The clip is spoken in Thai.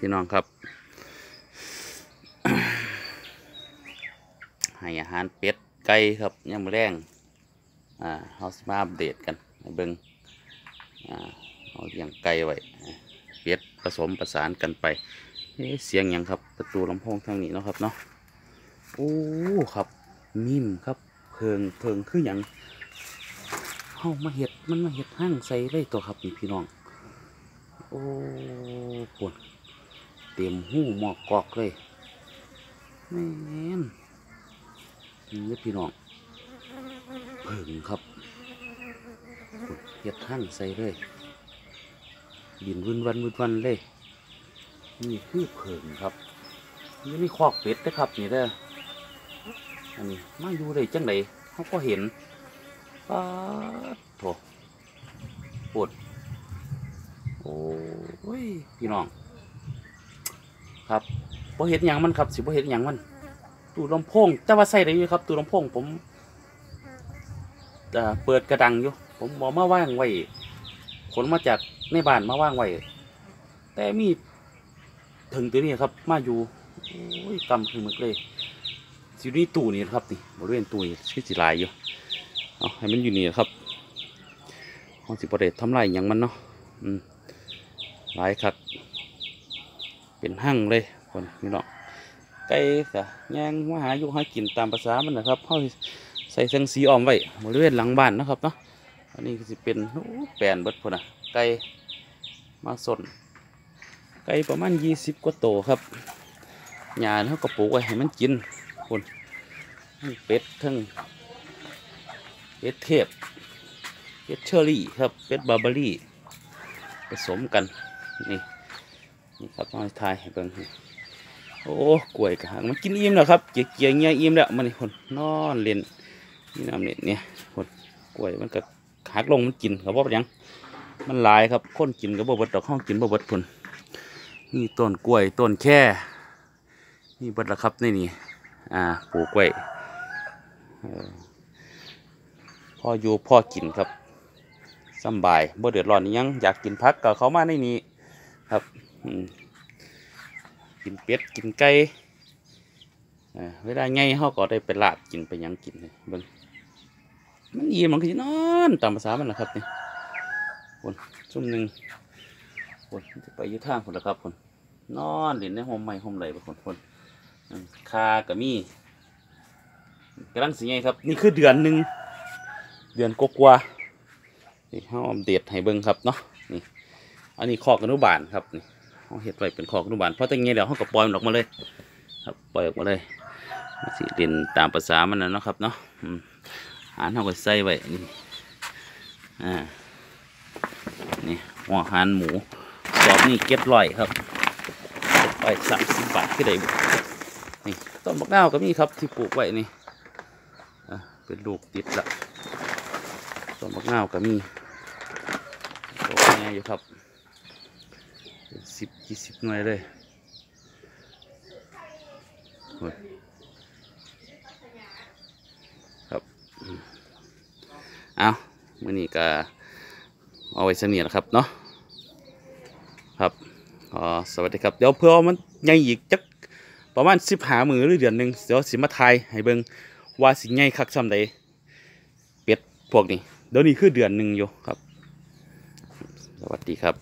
พี่น้องครับ ให้อาหารเป็ดไก่ครับยามมื้อแรงเขาสิมาอัปเดตกันให้เบิ่งเอาเลี้ยงไก่ไว้เป็ดผสมประสานกันไปเสียงหยังครับประตูลำโพงทางนี้เนาะครับเนาะโอ้ครับนิ่มครับเพิงคือหยังเฮามาเห็ดมันมาเห็ดห้างใส่เลยตัวครับนี่พี่น้องโอ้ปวดเต็มหูหมอกกอกเลยแม่นนี่พี่น้องเพิงครับเห็ดห้างใส่เลยบินวุ่นวันเลยนี่คือเพิงครับนี่คอกเป็ดนะครับนี่เด้ออันนี้มาอยู่ได้จังไดเขาก็เห็นป้าโถปวดโอ้ยพี่น้องครับบ่เห็นอย่างมันครับสิบ่เห็นอย่างมันตู้ลำโพงแต่ว่าใส่ได้อยู่ครับตู้ลำโพงผมเปิดกระดังอยู่ผมบอกมาว่างไว้ขนมาจากในบ้านมาว่างไว้แต่มีถึงตัวนี้ครับมาอยู่โอ้ยกำคือมึกเลยสินี่ตู้นี่ครับนี่บริเวณตู้นี่ชื่อสิลายอยู่เอาให้มันอยู่นี่ครับห้องสิบเรศทำลายอย่างมันเนาะหลายครับเป็นหั่งเลยคนนี่เนาะไก่กะย่างมาหาอยู่หากินตามภาษามันนะครับเขาใส่เส้นสีอ้อมไว้บริเวณหลังบ้านนะครับเนาะอันนี้ก็จะเป็นแปลนเบิดพอนะไก่มาสนไก่ประมาณ20 กว่าโตครับหญ้าเขาก็ปลูกไว้ให้มันกินคนเป็ดทั้งเป็ดเทพเป็ดเชอรี่ครับเป็ดบาร์เบอรี่ผสมกันนี่ครับมาทายให้เบิ่งโอ้กล้วยกระหังมันกินอิ่มแล้วครับเกี่ยเงี้ยอิ่มแล้วมันนี่คนนอนเล่นนี่น้ำเนี่ยคนกล้วยมันก็หักลงมันกินครับว่าอย่างมันหลายครับคนกินกับบ่เบิดดอกห้องกินบ่เบิดคนนี่ต้นกล้วยต้นแค่นี่เบิดละครับนี่ปลูกไว้พ่ออยู่พ่อกินครับสบายบ่เดือดร้อนยังอยากกินพักก็เขามาในนี้ครับกินเป็ดกินไก่เวลาไงเขาก็ได้ไปลาบกินไปยังกินเลยเบิ่งมันอิ่มมันก็สินอนตามภาษามันแหละครับนี่คนซุ่มหนึ่งคนจะไปอยู่ทางคนละครับคนนอนเล่นในห้องไม้ห้องไหลไปคนคากับมีกำลังสิไงครับนี่คือเดือนหนึ่งเดือนกว่าๆนี่เขาอัปเดตให้เบิ่งครับเนาะนี่อันนี้คอกอนุบาลครับนี่เขาเห็ดไว้เป็นคอกอนุบาลเพราะตั้งไงเดี๋ยวเขาก็ปล่อยมันออกมาเลยครับปล่อยออกมาเลยสิเล่นตามภาษามันนะครับเนาะอาหารเขาก็ใส่ไว้นี่นี่หัวอาหารหมูสอบนี่700ครับไป30 บาทก็ได้นี่ต้นมะนาวก็มีครับที่ปลูกไว้นี่เป็นลูกติดละต้นมะนาวก็มีโตแน่อยู่ครับ10-20 หน่วยเลยครับเอามื้อนี้ก็เอาไว้เสนียนะครับเนาะครับสวัสดีครับเดี๋ยวเพื่อมันยังอีกจักประมาณ15 มื้อหรือเดือนหนึ่งเดี๋ยวสิมาทายให้เบิ่งว่าสิใหญ่คักซ้ำใดเป็ดพวกนี้เดี๋ยวนี้คือเดือนหนึ่งอยู่ครับสวัสดีครับ